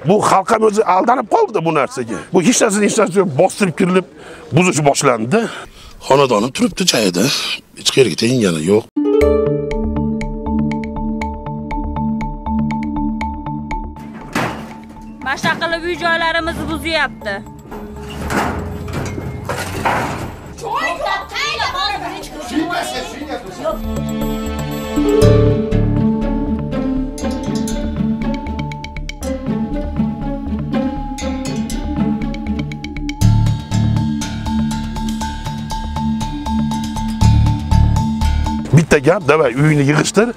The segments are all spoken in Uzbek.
Bu xalq ham o'zi aldanib qoldi bu narsaga. Bu hech narsa bostirib kirilib, buzish boshlandi. Xonadonim turibdi joyida. Hech qayerga tegingani yo'q. Boshqa qilib uy-joylarimizni buzyapti. Bitta gap, davay uyini yig'ishtir,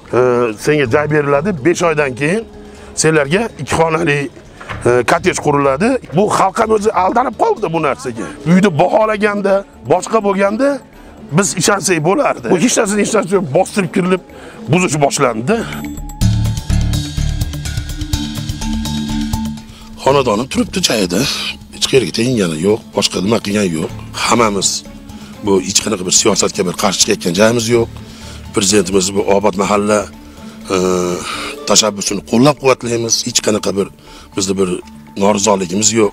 senga joy beriladi. 5 oydan keyin senlarga 2 xonali kotej quriladi. Bu xalq ham o'zi aldanib qoldi bu narsaga. Uyni baholaganda, boshqa bo'lganda biz ishonsak bo'lardi. Bu hech narsa bostirib kirilib, buzish boshlandi. Xonadonim turibdi joyida. Hech qayerga tegingani yo'q, boshqa nima qilgani yo'q. Hammamiz bu hech qanaqa bir siyosatga bir qarshi chiqayotgan joyimiz yo'q. Prezidentimiz bu obod mahalla tashabbusini qo'llab-quvvatlaymiz. Hech qanaqa bir bizda bir norizoligimiz yo'q.